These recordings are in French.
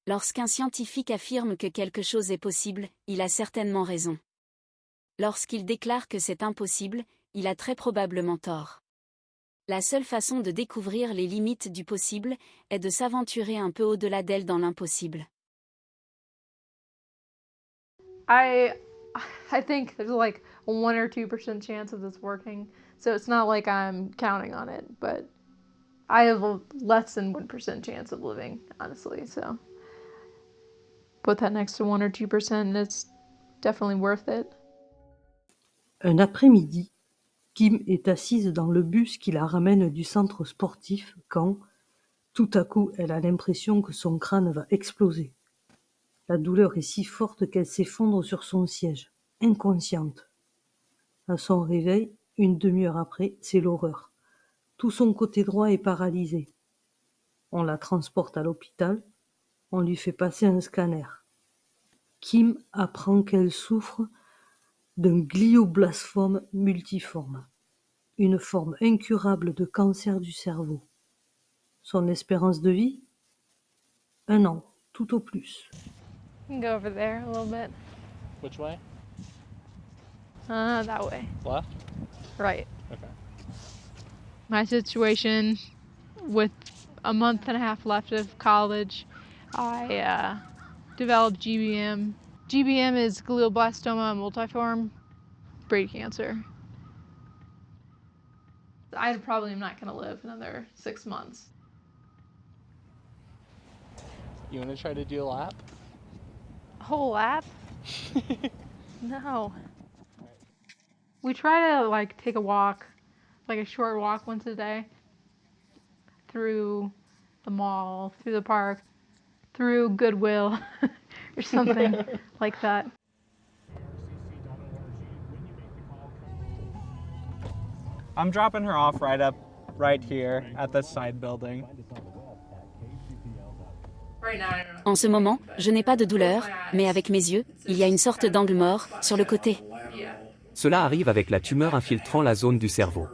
Lorsqu'un scientifique affirme que quelque chose est possible, il a certainement raison. Lorsqu'il déclare que c'est impossible, il a très probablement tort. La seule façon de découvrir les limites du possible est de s'aventurer un peu au-delà d'elles dans l'impossible. I think there's like a 1 or 2% chance of this working, so it's not like I'm counting on it, but I have a less than 1% chance of living, honestly, so put that next to 1 or 2%, and it's definitely worth it. Un après-midi, Kim est assise dans le bus qui la ramène du centre sportif quand, tout à coup, elle a l'impression que son crâne va exploser. La douleur est si forte qu'elle s'effondre sur son siège, inconsciente. À son réveil, une demi-heure après, c'est l'horreur. Tout son côté droit est paralysé. On la transporte à l'hôpital, on lui fait passer un scanner. Kim apprend qu'elle souffre d'un glioblastome multiforme, une forme incurable de cancer du cerveau. Son espérance de vie? 1 an, tout au plus. You can go over there a little bit. Which way? That way. Left? Right. Okay. My situation, with a month and a half left of college, I developed GBM. GBM is glioblastoma multiforme brain cancer. I probably am not going to live another 6 months. You want to try to do a lap? A whole lap? No. We try to like take a walk, like a short walk once a day, through the mall, through the park, through Goodwill, or something like that. I'm dropping her off right here at the side building. En ce moment, je n'ai pas de douleur, mais avec mes yeux, il y a une sorte d'angle mort, sur le côté. Cela arrive avec la tumeur infiltrant la zone du cerveau.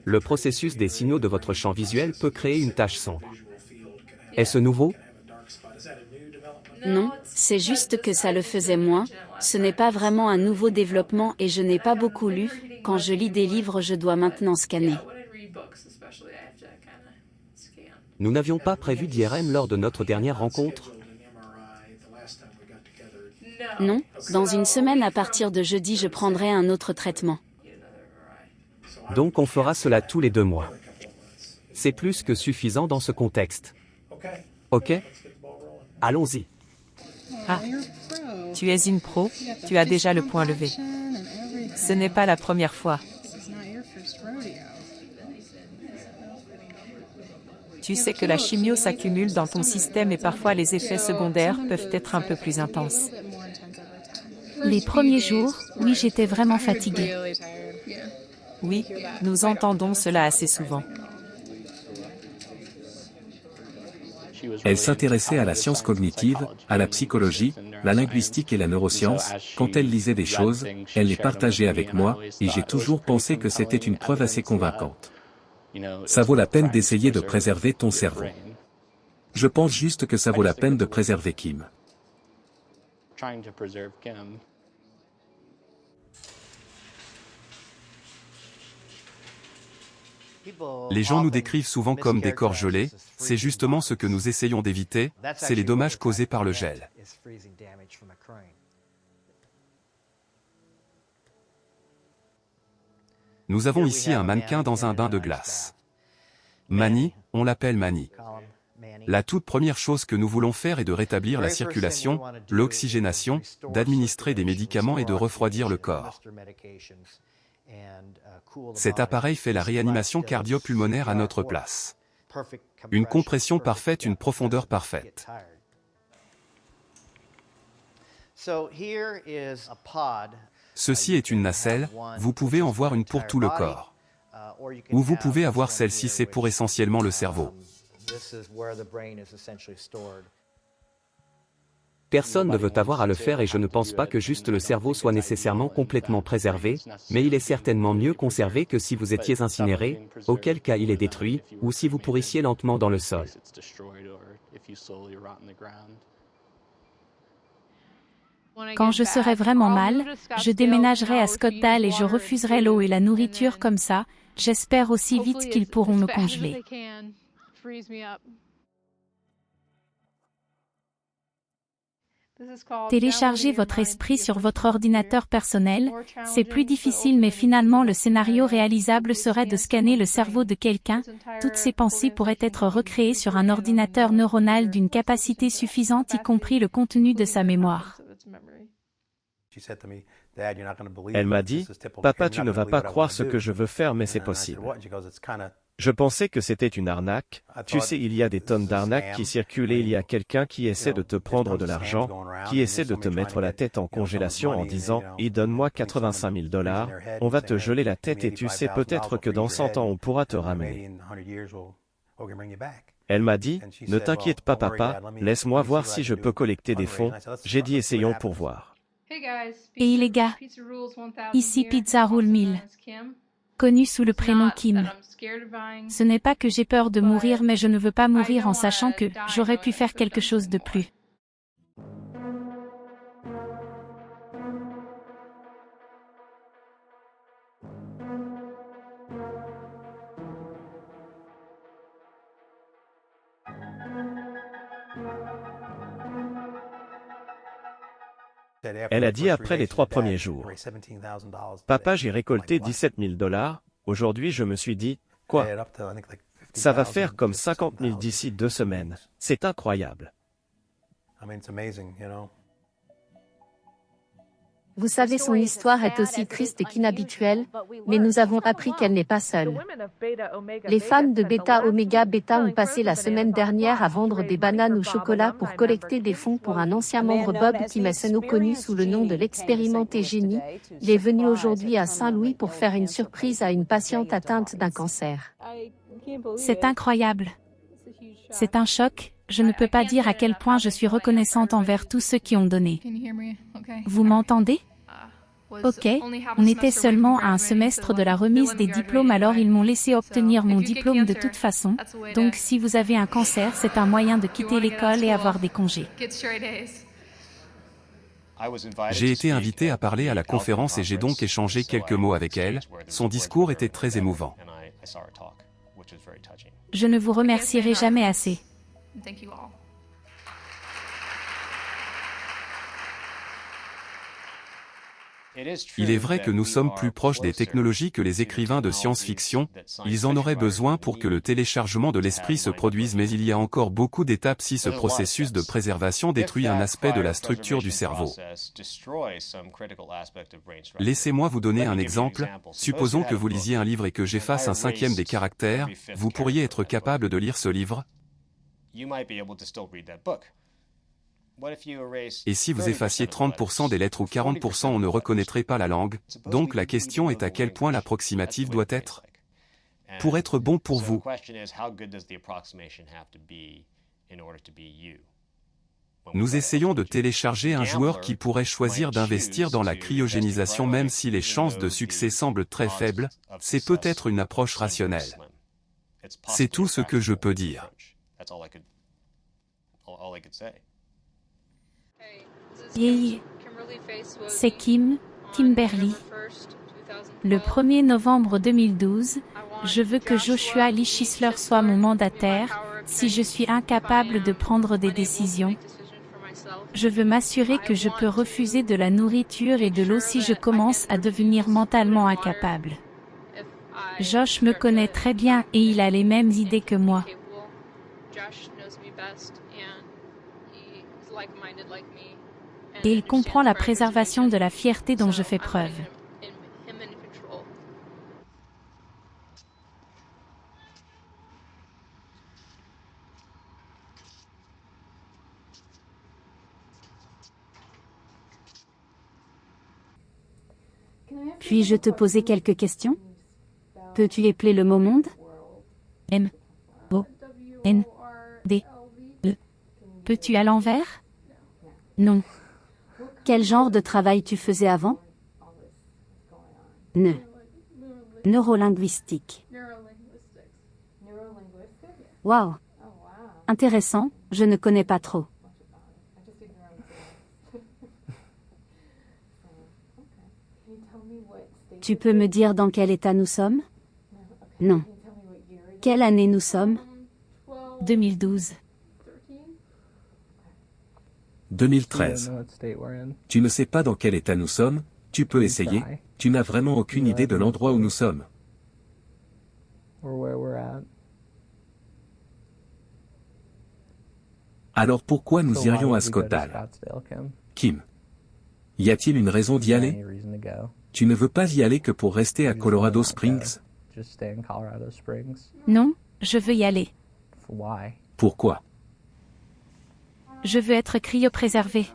Le processus des signaux de votre champ visuel peut créer une tache sombre. Est-ce nouveau? Non, c'est juste que ça le faisait moins. Ce n'est pas vraiment un nouveau développement et je n'ai pas beaucoup lu. Quand je lis des livres, je dois maintenant scanner. Nous n'avions pas prévu d'IRM lors de notre dernière rencontre? Non, dans une semaine à partir de jeudi, je prendrai un autre traitement. Donc on fera cela tous les 2 mois. C'est plus que suffisant dans ce contexte. Ok? Allons-y. Ah, tu es une pro, tu as déjà le point levé. Ce n'est pas la première fois. Tu sais que la chimio s'accumule dans ton système et parfois les effets secondaires peuvent être un peu plus intenses. Les premiers jours, oui, j'étais vraiment fatiguée. Oui, nous entendons cela assez souvent. Elle s'intéressait à la science cognitive, à la psychologie, la linguistique et la neuroscience. Quand elle lisait des choses, elle les partageait avec moi, et j'ai toujours pensé que c'était une preuve assez convaincante. Ça vaut la peine d'essayer de préserver ton cerveau. Je pense juste que ça vaut la peine de préserver Kim. Les gens nous décrivent souvent comme des corps gelés, c'est justement ce que nous essayons d'éviter, c'est les dommages causés par le gel. Nous avons ici un mannequin dans un bain de glace. Manny, on l'appelle Manny. La toute première chose que nous voulons faire est de rétablir la circulation, l'oxygénation, d'administrer des médicaments et de refroidir le corps. Cet appareil fait la réanimation cardio-pulmonaire à notre place. Une compression parfaite, une profondeur parfaite. Ceci est une nacelle, vous pouvez en voir une pour tout le corps. Ou vous pouvez avoir celle-ci, c'est pour essentiellement le cerveau. Personne ne veut avoir à le faire et je ne pense pas que juste le cerveau soit nécessairement complètement préservé, mais il est certainement mieux conservé que si vous étiez incinéré, auquel cas il est détruit, ou si vous pourrissiez lentement dans le sol. Quand je serai vraiment mal, je déménagerai à Scottsdale et je refuserai l'eau et la nourriture comme ça, j'espère aussi vite qu'ils pourront me congeler. Téléchargez votre esprit sur votre ordinateur personnel, c'est plus difficile mais finalement le scénario réalisable serait de scanner le cerveau de quelqu'un, toutes ces pensées pourraient être recréées sur un ordinateur neuronal d'une capacité suffisante y compris le contenu de sa mémoire. Elle m'a dit, « Papa, tu ne vas pas croire ce que je veux faire mais c'est possible. » Je pensais que c'était une arnaque. Tu sais, il y a des tonnes d'arnaques qui circulent et il y a quelqu'un qui essaie de te prendre de l'argent, qui essaie de te mettre la tête en congélation en disant « donne-moi 85 000 $, on va te geler la tête et tu sais peut-être que dans 100 ans on pourra te ramener. » Elle m'a dit « Ne t'inquiète pas papa, laisse-moi voir si je peux collecter des fonds. » J'ai dit « Essayons pour voir. » Hey les gars, ici Pizza Rule 1000, connu sous le prénom Kim. Ce n'est pas que j'ai peur de mourir mais je ne veux pas mourir en sachant que j'aurais pu faire quelque chose de plus. Elle a dit après les 3 premiers jours. Papa, j'ai récolté 17 000 $. Aujourd'hui, je me suis dit, quoi? Ça va faire comme 50 000 d'ici 2 semaines. C'est incroyable. Vous savez, son histoire est aussi triste qu'inhabituelle, mais nous avons appris qu'elle n'est pas seule. Les femmes de Beta Omega Beta ont passé la semaine dernière à vendre des bananes au chocolat pour collecter des fonds pour un ancien membre Bob Kimeseno connu sous le nom de l'expérimenté génie. Il est venu aujourd'hui à Saint-Louis pour faire une surprise à une patiente atteinte d'un cancer. C'est incroyable. C'est un choc, je ne peux pas dire à quel point je suis reconnaissante envers tous ceux qui ont donné. Vous m'entendez? Ok, on était seulement à un semestre de la remise des diplômes alors ils m'ont laissé obtenir mon diplôme de toute façon, donc si vous avez un cancer c'est un moyen de quitter l'école et avoir des congés. J'ai été invité à parler à la conférence et j'ai donc échangé quelques mots avec elle, son discours était très émouvant. Je ne vous remercierai jamais assez. Il est vrai que nous sommes plus proches des technologies que les écrivains de science-fiction, ils en auraient besoin pour que le téléchargement de l'esprit se produise mais il y a encore beaucoup d'étapes si ce processus de préservation détruit un aspect de la structure du cerveau. Laissez-moi vous donner un exemple, supposons que vous lisiez un livre et que j'efface un 5e des caractères, vous pourriez être capable de lire ce livre? Et si vous effaciez 30% des lettres ou 40% on ne reconnaîtrait pas la langue, donc la question est à quel point l'approximative doit être pour être bon pour vous. Nous essayons de télécharger un joueur qui pourrait choisir d'investir dans la cryogénisation même si les chances de succès semblent très faibles, c'est peut-être une approche rationnelle. C'est tout ce que je peux dire. Yay. C'est Kimberly. Le 1er novembre 2012, je veux que Joshua Lee Schisler soit mon mandataire, si je suis incapable de prendre des décisions. Je veux m'assurer que je peux refuser de la nourriture et de l'eau si je commence à devenir mentalement incapable. Josh me connaît très bien et il a les mêmes idées que moi. Et il comprend la préservation de la fierté dont je fais preuve. Puis-je te poser quelques questions? Peux-tu épeler le mot monde? M-O-N-D-E. Peux-tu à l'envers? Non. Quel genre de travail tu faisais avant? Neurolinguistique. Wow. Intéressant, je ne connais pas trop. Tu peux me dire dans quel état nous sommes? Non. Quelle année nous sommes? 2012. 2013. Tu ne sais pas dans quel état nous sommes? Tu peux essayer. Tu n'as vraiment aucune idée de l'endroit où nous sommes. Alors pourquoi nous irions à Scottsdale? Kim. Y a-t-il une raison d'y aller? Tu ne veux pas y aller que pour rester à Colorado Springs? Non, je veux y aller. Pourquoi? Je veux être cryopréservé.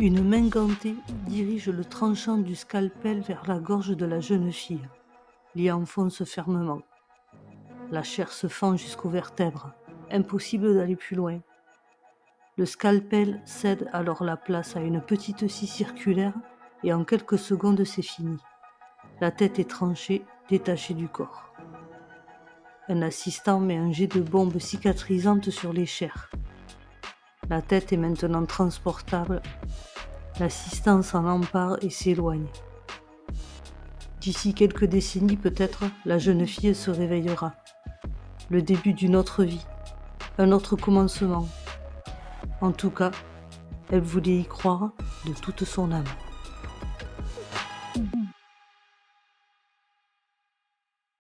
Une main gantée dirige le tranchant du scalpel vers la gorge de la jeune fille. L'y enfonce fermement. La chair se fend jusqu'aux vertèbres. Impossible d'aller plus loin. Le scalpel cède alors la place à une petite scie circulaire et en quelques secondes c'est fini. La tête est tranchée, détachée du corps. Un assistant met un jet de bombe cicatrisante sur les chairs. La tête est maintenant transportable. L'assistant s'en empare et s'éloigne. D'ici quelques décennies peut-être, la jeune fille se réveillera. Le début d'une autre vie, un autre commencement. En tout cas, elle voulait y croire de toute son âme.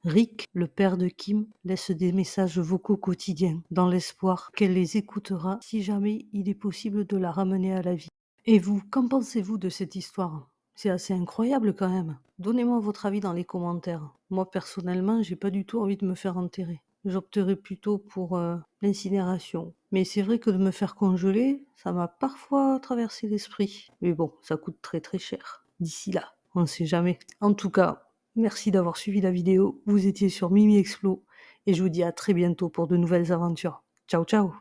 Rick, le père de Kim, laisse des messages vocaux quotidiens, dans l'espoir qu'elle les écoutera si jamais il est possible de la ramener à la vie. Et vous, qu'en pensez-vous de cette histoire? C'est assez incroyable quand même. Donnez-moi votre avis dans les commentaires. Moi personnellement, j'ai pas du tout envie de me faire enterrer. J'opterais plutôt pour l'incinération. Mais c'est vrai que de me faire congeler, ça m'a parfois traversé l'esprit. Mais bon, ça coûte très très cher. D'ici là, on ne sait jamais. En tout cas, merci d'avoir suivi la vidéo. Vous étiez sur Mimi Explo et je vous dis à très bientôt pour de nouvelles aventures. Ciao ciao!